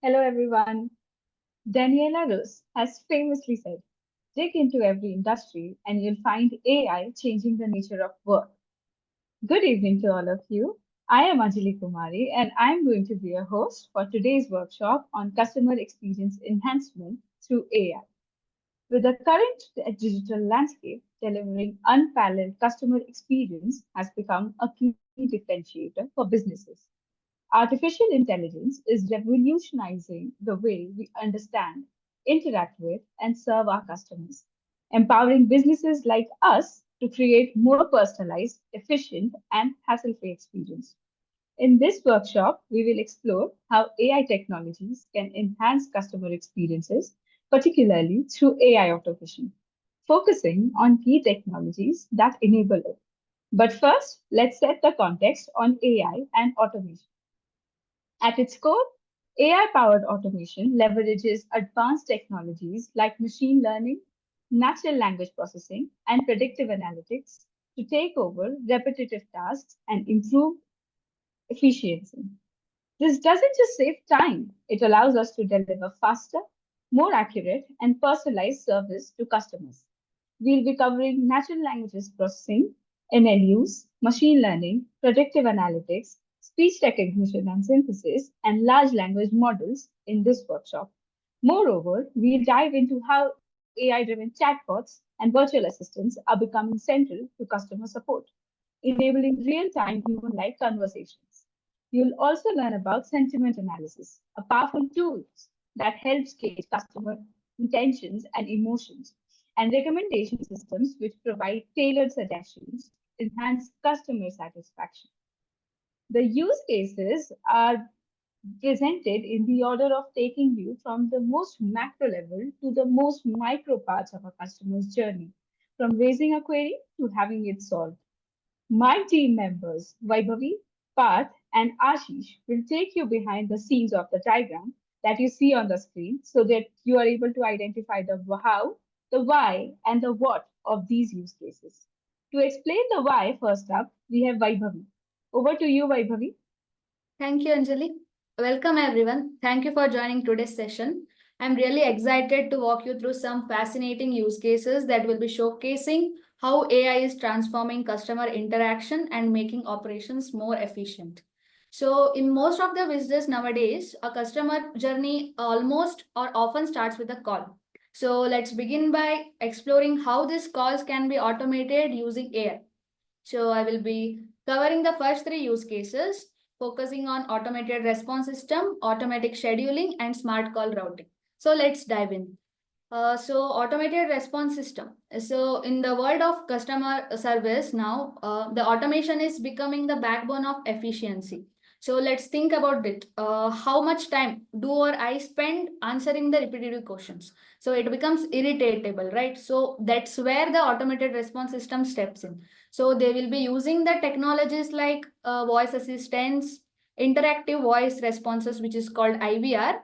Hello, everyone. Daniela Rose has famously said, dig into every industry and you'll find AI changing the nature of work. Good evening to all of you. I am Anjali Kumari and I'm going to be your host for today's workshop on customer experience enhancement through AI. With the current digital landscape, delivering unparalleled customer experience has become a key differentiator for businesses. Artificial intelligence is revolutionizing the way we understand, interact with, and serve our customers, empowering businesses like us to create more personalized, efficient, and hassle free experience. In this workshop, we will explore how AI technologies can enhance customer experiences, particularly through AI automation, focusing on key technologies that enable it. But first, let's set the context on AI and automation. At its core, AI powered automation leverages advanced technologies like machine learning, natural language processing, and predictive analytics to take over repetitive tasks and improve efficiency. This doesn't just save time, it allows us to deliver faster, more accurate, and personalized service to customers. We'll be covering natural languages processing, NLUs, machine learning, predictive analytics, speech recognition and synthesis, and large language models in this workshop. Moreover, we'll dive into how AI driven chatbots and virtual assistants are becoming central to customer support, enabling real time human like conversations. You'll also learn about sentiment analysis, a powerful tool that helps gauge customer intentions and emotions, and recommendation systems which provide tailored suggestions to enhance customer satisfaction. The use cases are presented in the order of taking you from the most macro level to the most micro parts of a customer's journey, from raising a query to having it solved. My team members, Vaibhavi, Parth, and Ashish, will take you behind the scenes of the diagram that you see on the screen so that you are able to identify the how, the why, and the what of these use cases. To explain the why, first up, we have Vaibhavi. Over to you, Vaibhavi. Thank you, Anjali. Welcome, everyone. Thank you for joining today's session. I'm really excited to walk you through some fascinating use cases that will be showcasing how AI is transforming customer interaction and making operations more efficient. So, in most of the business nowadays, a customer journey almost or often starts with a call. So, let's begin by exploring how these calls can be automated using AI. So, I will be covering the first three use cases, focusing on automated response system, automatic scheduling, and smart call routing. So let's dive in. So automated response system. So in the world of customer service now, the automation is becoming the backbone of efficiency. So let's think about it. How much time do or I spend answering the repetitive questions? So it becomes irritatable, right? So that's where the automated response system steps in. So they will be using the technologies like voice assistants, interactive voice responses, which is called IVR,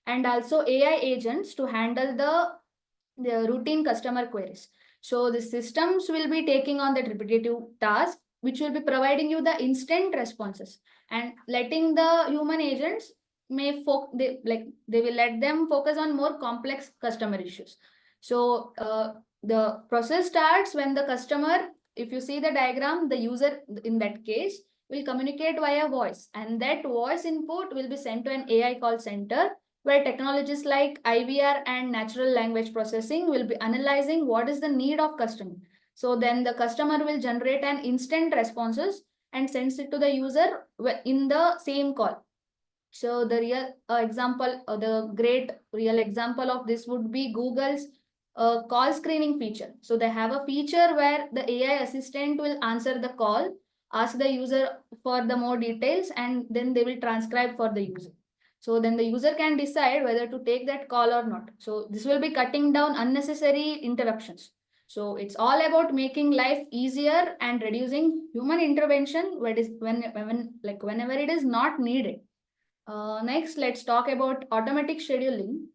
and also AI agents to handle the routine customer queries. So the systems will be taking on that repetitive task, which will be providing you the instant responses and letting the human agents they will let them focus on more complex customer issues. So the process starts when the customer, if you see the diagram, the user in that case will communicate via voice, and that voice input will be sent to an AI call center where technologies like IVR and natural language processing will be analyzing what is the need of customer. So then the customer will generate an instant responses and sends it to the user in the same call. So the real example, the great real example of this would be Google's call screening feature. So they have a feature where the AI assistant will answer the call, ask the user for the more details, and then they will transcribe for the user. So then the user can decide whether to take that call or not. So this will be cutting down unnecessary interruptions. So it's all about making life easier and reducing human intervention whenever it is not needed. Next, let's talk about automatic scheduling.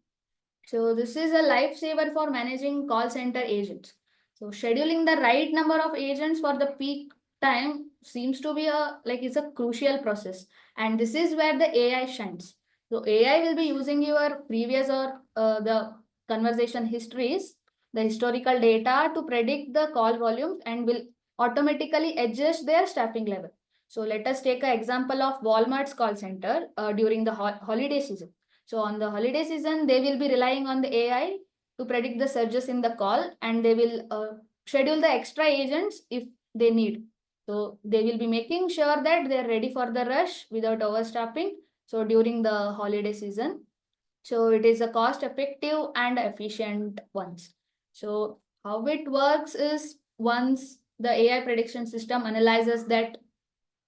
So this is a lifesaver for managing call center agents. So scheduling the right number of agents for the peak time seems to be it's a crucial process. And this is where the AI shines. So AI will be using your previous or the conversation histories, the historical data to predict the call volumes and will automatically adjust their staffing level. So let us take an example of Walmart's call center during the holiday season. So on the holiday season, they will be relying on the AI to predict the surges in the call, and they will schedule the extra agents if they need. So they will be making sure that they are ready for the rush without overstaffing. So during the holiday season, so it is a cost effective and efficient ones. So how it works is, once the AI prediction system analyzes that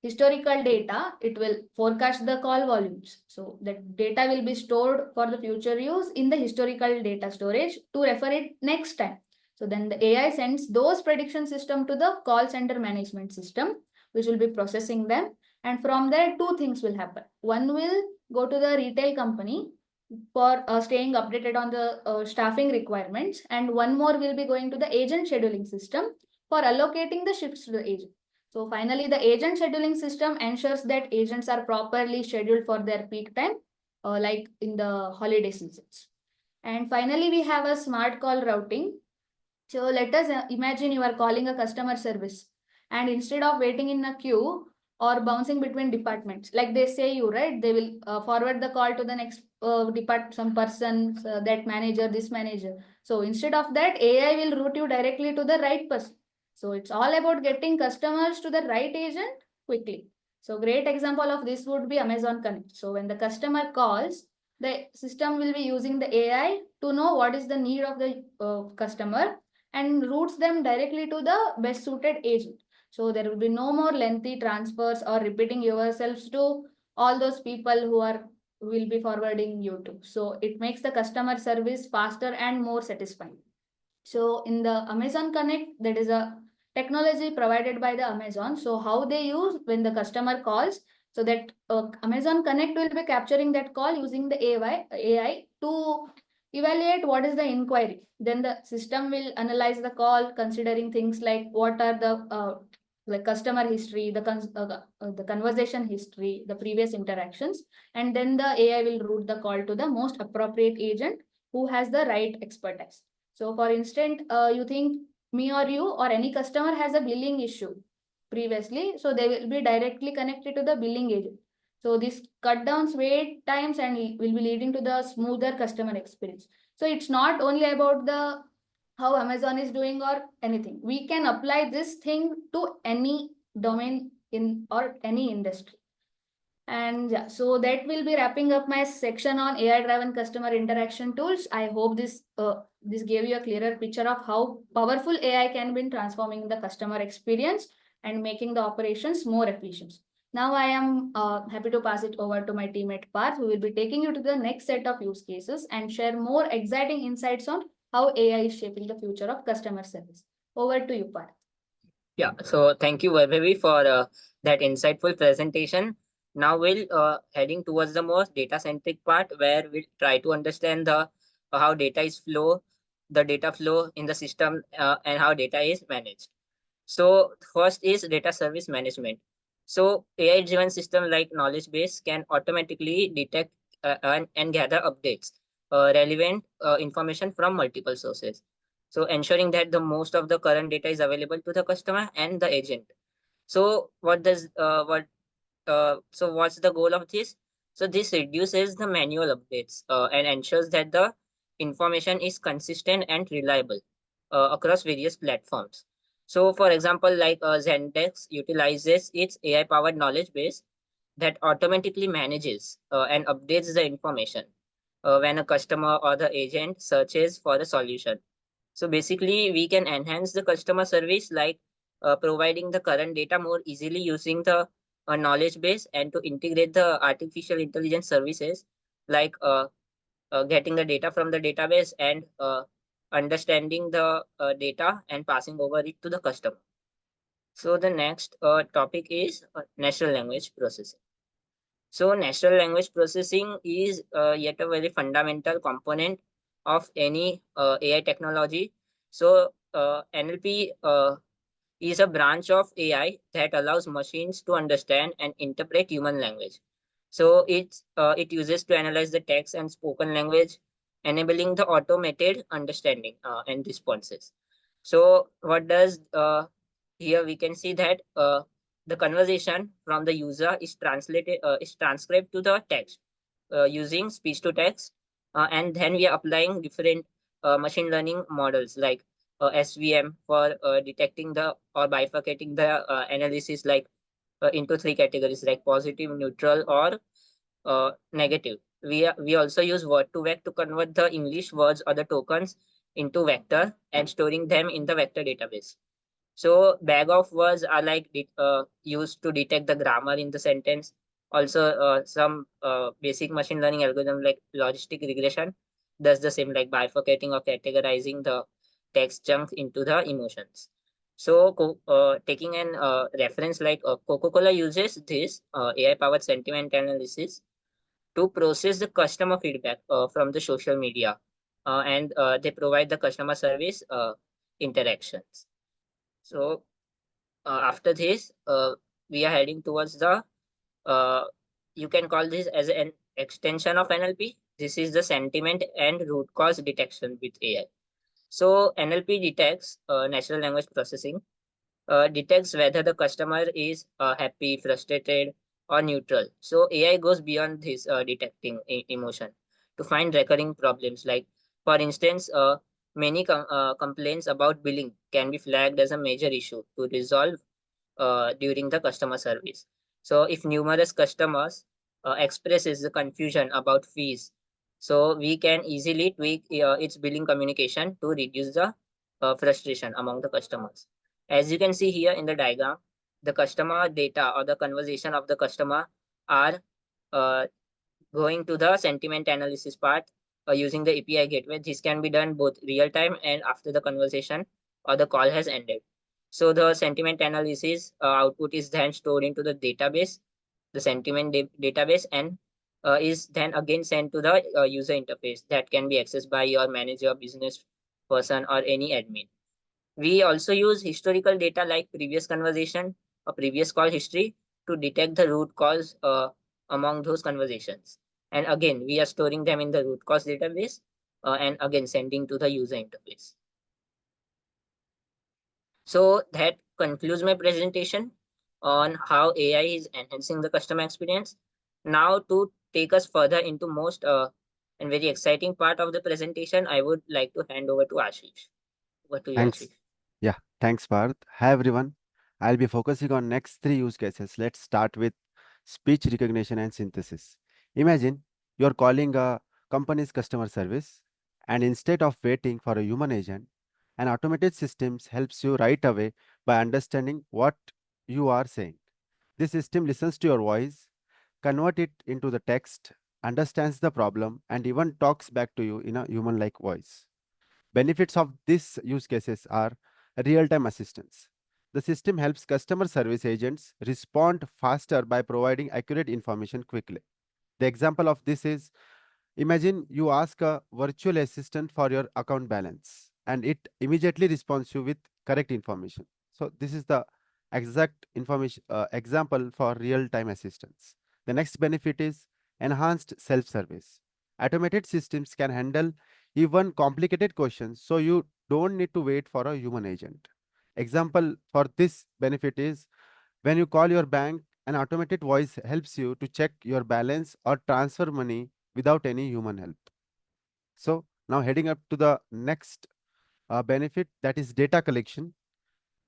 historical data, it will forecast the call volumes. So that data will be stored for the future use in the historical data storage to refer it next time. So then the AI sends those prediction system to the call center management system, which will be processing them. And from there, two things will happen. One will go to the retail company for staying updated on the staffing requirements, and one more will be going to the agent scheduling system for allocating the shifts to the agent. So finally, the agent scheduling system ensures that agents are properly scheduled for their peak time, like in the holiday seasons. And finally, we have a smart call routing. So let us imagine you are calling a customer service, and instead of waiting in a queue or bouncing between departments, like they say you, right? They will forward the call to the next some person, that manager, this manager. So instead of that, AI will route you directly to the right person. So it's all about getting customers to the right agent quickly. So great example of this would be Amazon Connect. So when the customer calls, the system will be using the AI to know what is the need of the customer and routes them directly to the best suited agent. So there will be no more lengthy transfers or repeating yourselves to all those people who are will be forwarding you to. So it makes the customer service faster and more satisfying. So in the Amazon Connect, that is a technology provided by the Amazon. So how they use when the customer calls, so that Amazon Connect will be capturing that call using the AI to evaluate what is the inquiry. Then the system will analyze the call, considering things like what are the customer history, the conversation history, the previous interactions, and then the AI will route the call to the most appropriate agent who has the right expertise. So for instance, you think me or you or any customer has a billing issue previously, so they will be directly connected to the billing agent. So this cut down wait times and will be leading to the smoother customer experience. So it's not only about the how Amazon is doing or anything. We can apply this thing to any domain in or any industry. And yeah, so that will be wrapping up my section on AI-driven customer interaction tools. I hope this gave you a clearer picture of how powerful AI can be in transforming the customer experience and making the operations more efficient. Now I am happy to pass it over to my teammate Parth, who will be taking you to the next set of use cases and share more exciting insights on how AI is shaping the future of customer service. Over to you, Parth. Yeah, so thank you, Vaibhavi, for that insightful presentation. Now we'll heading towards the more data-centric part where we'll try to understand the how data is flow, the data flow in the system, and how data is managed. So first is data service management. So AI-driven system like knowledge base can automatically detect and gather updates, relevant information from multiple sources. So ensuring that the most of the current data is available to the customer and the agent. So what's the goal of this? So this reduces the manual updates and ensures that the information is consistent and reliable across various platforms. So for example, like Zendex utilizes its AI-powered knowledge base that automatically manages and updates the information when a customer or the agent searches for a solution. So basically, we can enhance the customer service like providing the current data more easily using the knowledge base and to integrate the artificial intelligence services like getting the data from the database and understanding the data and passing over it to the customer. So the next topic is natural language processing. So natural language processing is yet a very fundamental component of any AI technology. So NLP is a branch of AI that allows machines to understand and interpret human language. So it uses to analyze the text and spoken language, enabling the automated understanding and responses. So what does here we can see that the conversation from the user is transcribed to the text using speech to text, and then we are applying different machine learning models like SVM for detecting the or bifurcating the analysis like into three categories like positive, neutral, or negative. We also use word to vec to convert the English words or the tokens into vector and storing them in the vector database. So bag of words are like used to detect the grammar in the sentence. Also, some basic machine learning algorithm like logistic regression does the same, like bifurcating or categorizing the text chunks into the emotions. So, taking an reference like Coca-Cola uses this AI-powered sentiment analysis to process the customer feedback from the social media, and they provide the customer service interactions. So after this, we are heading towards the uh, you can call this as an extension of NLP. This is the sentiment and root cause detection with AI. So NLP detects natural language processing, detects whether the customer is happy, frustrated, or neutral. So AI goes beyond this detecting emotion to find recurring problems. Like, for instance, many complaints about billing can be flagged as a major issue to resolve during the customer service. So if numerous customers expresses the confusion about fees, so we can easily tweak its billing communication to reduce the frustration among the customers. As you can see here in the diagram, the customer data or the conversation of the customer are uh, going to the sentiment analysis part using the API gateway. This can be done both real time and after the conversation or the call has ended. So the sentiment analysis output is then stored into the database, the sentiment database, and is then again sent to the user interface that can be accessed by your manager, business person, or any admin. We also use historical data like previous conversation or previous call history to detect the root cause among those conversations. And again, we are storing them in the root cause database and again sending to the user interface. So that concludes my presentation on how AI is enhancing the customer experience. Now to take us further into most and very exciting part of the presentation, I would like to hand over to Ashish. Over to you, Thanks. Ashish. Yeah, thanks, Parth. Hi, everyone. I'll be focusing on next three use cases. Let's start with speech recognition and synthesis. Imagine you're calling a company's customer service, and instead of waiting for a human agent, an automated system helps you right away by understanding what you are saying. This system listens to your voice, convert it into the text, understands the problem, and even talks back to you in a human-like voice. Benefits of these use cases are real-time assistance. The system helps customer service agents respond faster by providing accurate information quickly. The example of this is, imagine you ask a virtual assistant for your account balance and it immediately responds you with correct information. So this is the exact information example for real-time assistance. The next benefit is enhanced self-service. Automated systems can handle even complicated questions, so you don't need to wait for a human agent. Example for this benefit is when you call your bank, an automated voice helps you to check your balance or transfer money without any human help. So now heading up to the next benefit, that is data collection.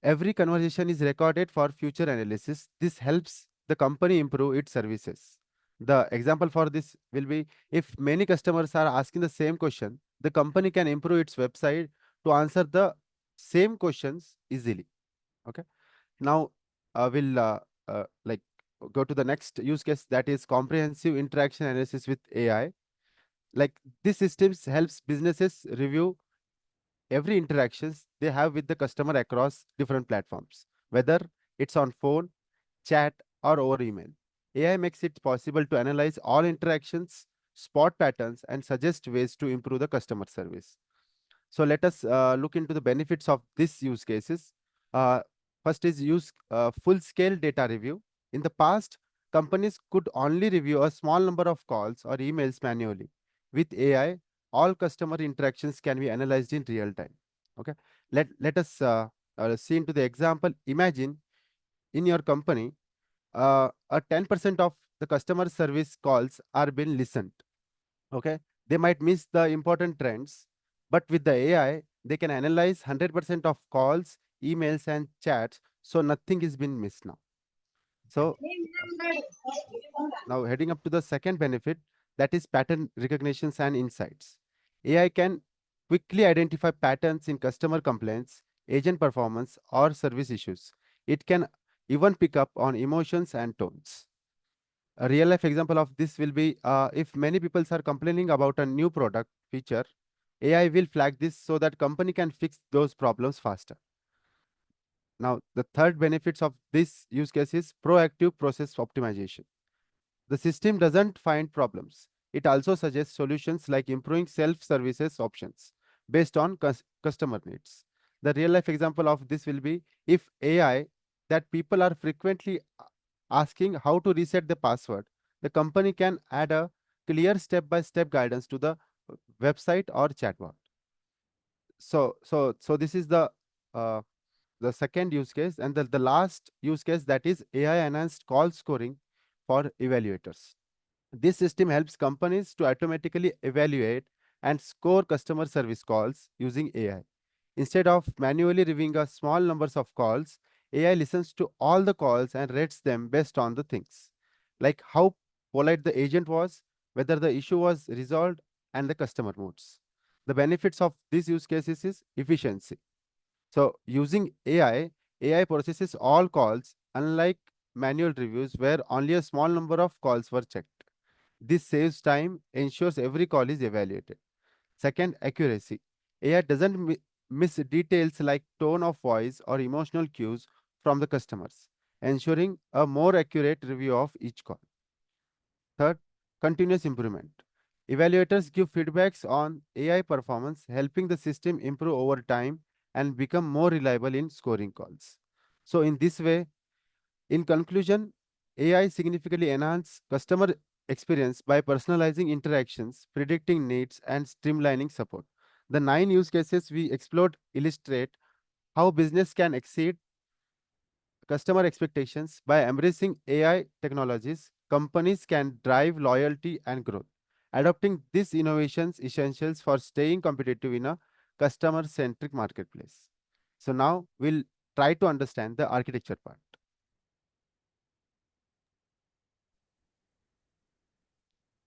Every conversation is recorded for future analysis. This helps the company improve its services. The example for this will be if many customers are asking the same question, the company can improve its website to answer the same questions easily. Okay. Now we'll like go to the next use case, that is comprehensive interaction analysis with AI. Like this systems helps businesses review every interactions they have with the customer across different platforms, whether it's on phone, chat, or over email. AI makes it possible to analyze all interactions, spot patterns, and suggest ways to improve the customer service. So let us look into the benefits of these use cases. Uh, First is use full-scale data review. In the past, companies could only review a small number of calls or emails manually. With AI, all customer interactions can be analyzed in real time. Okay, let us see into the example. Imagine in your company, a 10% of the customer service calls are being listened. Okay, they might miss the important trends, but with the AI, they can analyze 100% of calls, emails, and chats, so nothing is being missed now. So now heading up to the second benefit, that is pattern recognitions and insights. AI can quickly identify patterns in customer complaints, agent performance, or service issues. It can even pick up on emotions and tones. A real life example of this will be if many people are complaining about a new product feature, AI will flag this so that company can fix those problems faster. Now, the third benefits of this use case is proactive process optimization. The system doesn't find problems. It also suggests solutions like improving self-services options based on customer needs. The real life example of this will be if AI that people are frequently asking how to reset the password, the company can add a clear step-by-step guidance to the website or chatbot. So this is uh, the second use case, and the last use case, that is AI enhanced call scoring for evaluators. This system helps companies to automatically evaluate and score customer service calls using AI. Instead of manually reviewing a small numbers of calls, AI listens to all the calls and rates them based on the things like how polite the agent was, whether the issue was resolved, and the customer moods. The benefits of these use cases is efficiency. So using AI processes all calls, unlike manual reviews where only a small number of calls were checked. This saves time, ensures every call is evaluated. Second, accuracy. AI doesn't miss details like tone of voice or emotional cues from the customers, ensuring a more accurate review of each call. Third, continuous improvement. Evaluators give feedbacks on AI performance, helping the system improve over time and become more reliable in scoring calls. So, in this way, in conclusion, AI significantly enhances customer experience by personalizing interactions, predicting needs, and streamlining support. The 9 use cases we explored illustrate how business can exceed customer expectations by embracing AI technologies. Companies can drive loyalty and growth. Adopting these innovations essentials for staying competitive in a customer-centric marketplace. So now we'll try to understand the architecture part.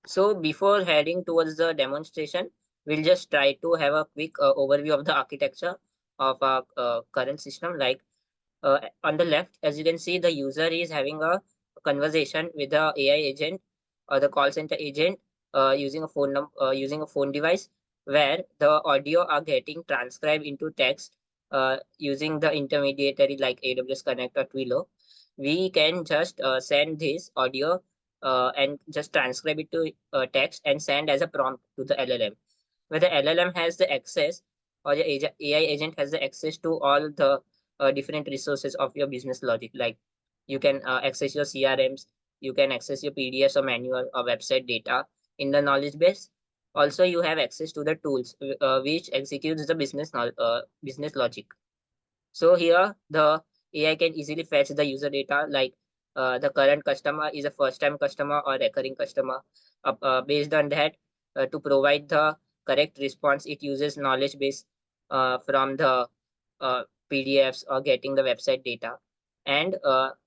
So before heading towards the demonstration, we'll just try to have a quick overview of the architecture of our current system. Like on the left, as you can see, the user is having a conversation with the AI agent or the call center agent using a using a phone device, where the audio are getting transcribed into text using the intermediary like AWS Connect or Twilio. We can just send this audio and just transcribe it to text and send as a prompt to the LLM. Where the LLM has the access, or the AI agent has the access to all the different resources of your business logic. Like you can access your CRMs, you can access your PDFs or manual or website data in the knowledge base. Also, you have access to the tools which executes the business logic. So here the AI can easily fetch the user data like the current customer is a first time customer or recurring customer. Based on that, to provide the correct response, it uses knowledge base from the uh, PDFs or getting the website data. And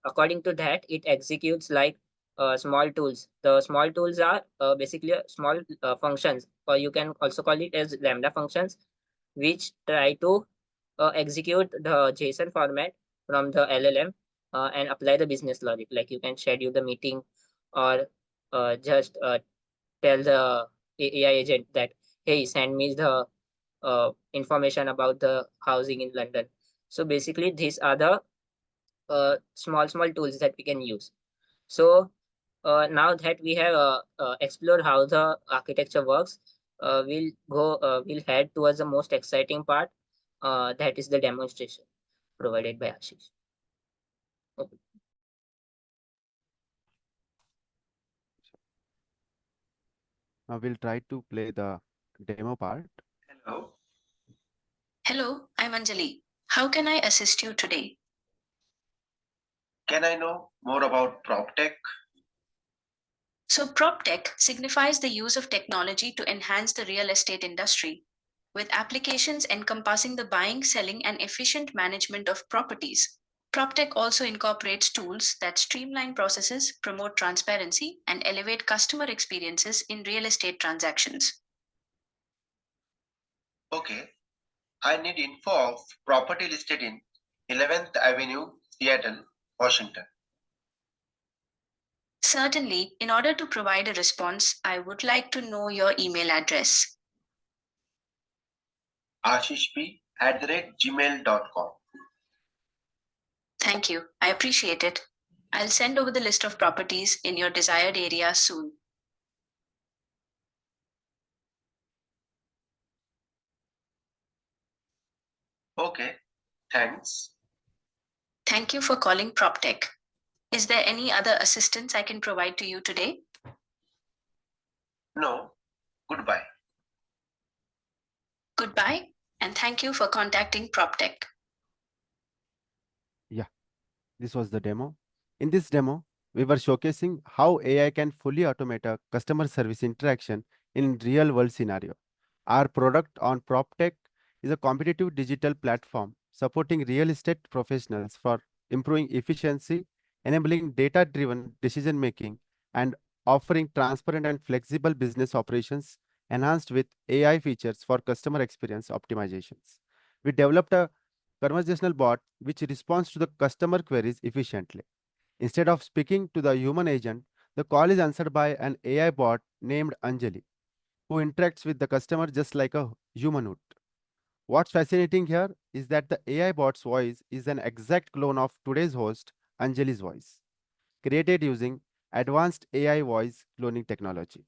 according to that, it executes like small tools. The small tools are basically small functions, or you can also call it as lambda functions, which try to execute the JSON format from the LLM and apply the business logic. Like you can schedule the meeting or just tell the AI agent that, hey, send me the information about the housing in London. So basically, these are the small tools that we can use. So now that we have explored how the architecture works, we'll head towards the most exciting part, that is the demonstration provided by Ashish. Okay. Now we'll try to play the demo part. Hello. Hello, I'm Anjali. How can I assist you today? Can I know more about PropTech? So, PropTech signifies the use of technology to enhance the real estate industry, with applications encompassing the buying, selling, and efficient management of properties. PropTech also incorporates tools that streamline processes, promote transparency, and elevate customer experiences in real estate transactions. Okay, I need info of property listed in 11th Avenue, Seattle, Washington. Certainly, in order to provide a response, I would like to know your email address. ashishp@gmail.com. Thank you. I appreciate it. I'll send over the list of properties in your desired area soon. Okay, thanks. Thank you for calling PropTech. Is there any other assistance I can provide to you today? No, goodbye. Goodbye, and thank you for contacting PropTech. Yeah, this was the demo. In this demo, we were showcasing how AI can fully automate a customer service interaction in real world scenario. Our product on PropTech is a competitive digital platform supporting real estate professionals for improving efficiency, enabling data driven decision making, and offering transparent and flexible business operations enhanced with AI features for customer experience optimizations. We developed a conversational bot which responds to the customer queries efficiently. Instead of speaking to the human agent, the call is answered by an AI bot named Anjali, who interacts with the customer just like a human would. What's fascinating here is that the AI bot's voice is an exact clone of today's host, Anjali's voice, created using advanced AI voice cloning technology.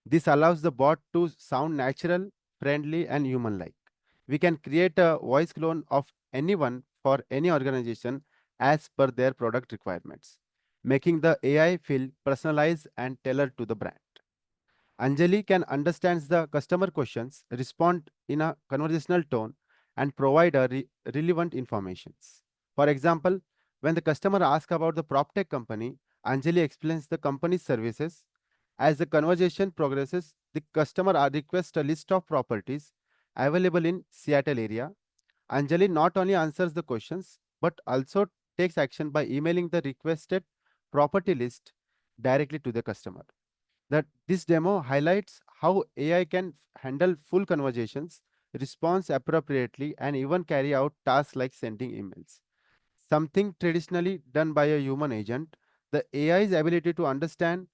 This allows the bot to sound natural, friendly, and human like. We can create a voice clone of anyone for any organization as per their product requirements, making the AI feel personalized and tailored to the brand. Anjali can understand the customer questions, respond in a conversational tone, and provide a relevant informations. For example, when the customer asks about the PropTech company, Anjali explains the company's services. As the conversation progresses, the customer requests a list of properties available in Seattle area. Anjali not only answers the questions but also takes action by emailing the requested property list directly to the customer. That this demo highlights how AI can handle full conversations, respond appropriately, and even carry out tasks like sending emails. Something traditionally done by a human agent, the AI's ability to understand,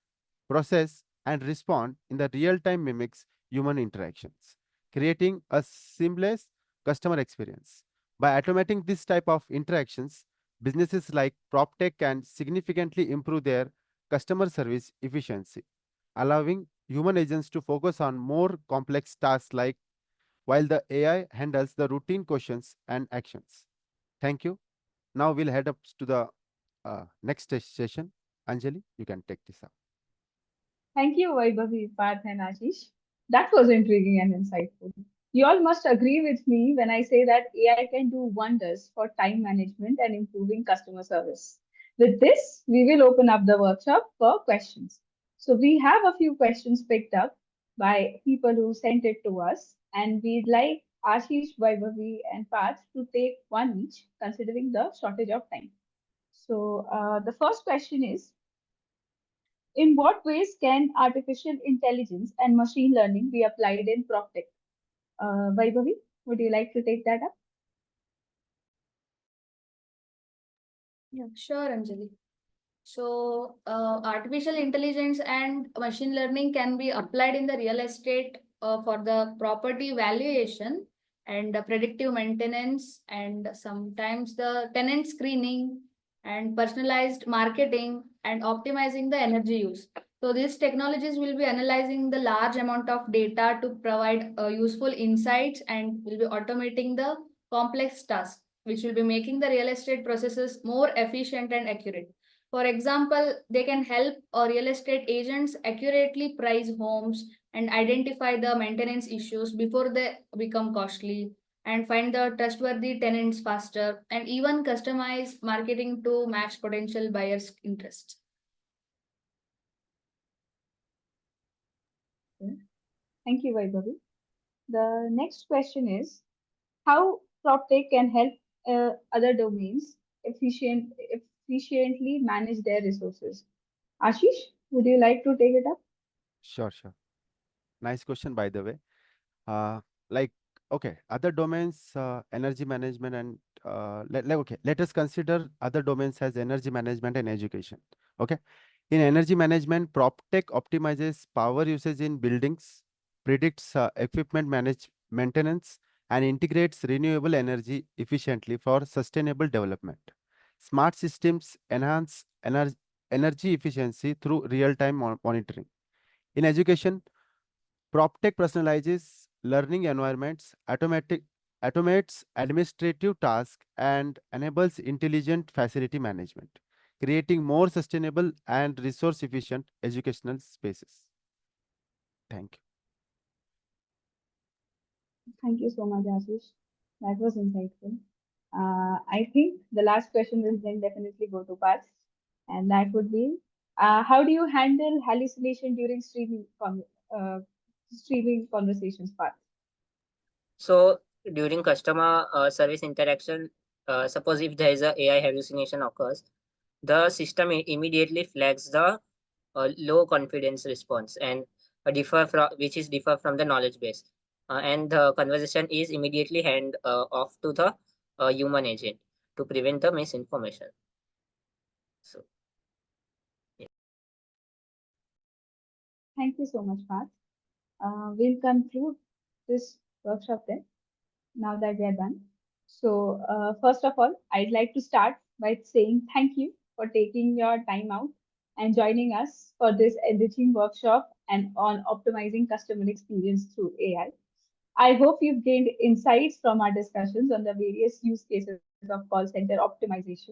process, and respond in the real time mimics human interactions, creating a seamless customer experience. By automating this type of interactions, businesses like PropTech can significantly improve their customer service efficiency, allowing human agents to focus on more complex tasks like while the AI handles the routine questions and actions. Thank you. Now we'll head up to the next session. Anjali, you can take this up. Thank you, Vaibhavi, Parth, and Ashish. That was intriguing and insightful. You all must agree with me when I say that AI can do wonders for time management and improving customer service. With this, we will open up the workshop for questions. So, we have a few questions picked up by people who sent it to us, and we'd like Ashish, Vaibhavi, and Parth to take one each, considering the shortage of time. So, the first question is, in what ways can artificial intelligence and machine learning be applied in PropTech? Vaibhavi, would you like to take that up? Yeah, sure, Anjali. So, artificial intelligence and machine learning can be applied in the real estate for the property valuation and predictive maintenance, and sometimes the tenant screening and personalized marketing and optimizing the energy use. So, these technologies will be analyzing the large amount of data to provide useful insights and will be automating the complex tasks, which will be making the real estate processes more efficient and accurate. For example, they can help real estate agents accurately price homes and identify the maintenance issues before they become costly, and find the trustworthy tenants faster, and even customize marketing to match potential buyers' interests. Thank you, Vaibhavi. The next question is how PropTech can help other domains efficiently manage their resources. Ashish, would you like to take it up? Sure, sure. Nice question, by the way. Uh, like, okay, other domains, energy management, and okay, let us consider other domains as energy management and education. Okay, in energy management, PropTech optimizes power usage in buildings, predicts equipment maintenance, and integrates renewable energy efficiently for sustainable development. Smart systems enhance energy efficiency through real-time monitoring. In education, PropTech personalizes learning environments, automates administrative tasks, and enables intelligent facility management, creating more sustainable and resource efficient educational spaces. Thank you. Thank you so much, Ashish. That was insightful. I think the last question will then definitely go to Parth, and that would be, how do you handle hallucination during streaming conversations, Parth? So during customer service interaction, suppose if there is a AI hallucination occurs, the system immediately flags the low confidence response and differ from which is differ from the knowledge base, and the conversation is immediately hand off to the human agent to prevent the misinformation. So yeah. Thank you so much, Parth. We'll conclude this workshop then, now that we are done. So, first of all, I'd like to start by saying thank you for taking your time out and joining us for this enriching workshop and on optimizing customer experience through AI. I hope you've gained insights from our discussions on the various use cases of call center optimization.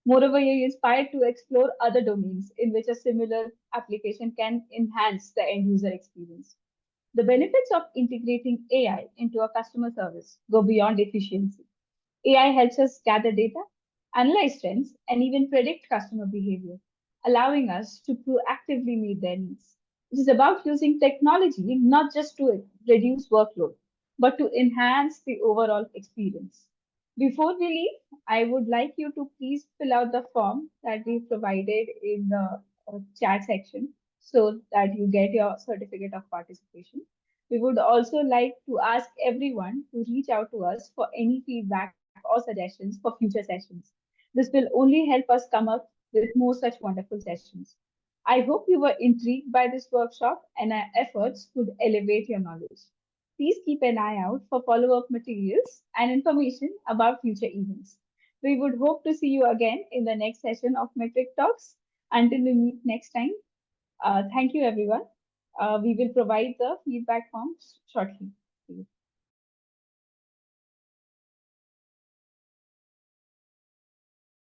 Moreover, you're inspired to explore other domains in which a similar application can enhance the end user experience. The benefits of integrating AI into a customer service go beyond efficiency. AI helps us gather data, analyze trends, and even predict customer behavior, allowing us to proactively meet their needs. It is about using technology not just to reduce workload, but to enhance the overall experience. Before we leave, I would like you to please fill out the form that we provided in the chat section so that you get your certificate of participation. We would also like to ask everyone to reach out to us for any feedback or suggestions for future sessions. This will only help us come up with more such wonderful sessions. I hope you were intrigued by this workshop and our efforts could elevate your knowledge. Please keep an eye out for follow up materials and information about future events. We would hope to see you again in the next session of Metric Talks. Until we meet next time, thank you, everyone. We will provide the feedback forms shortly.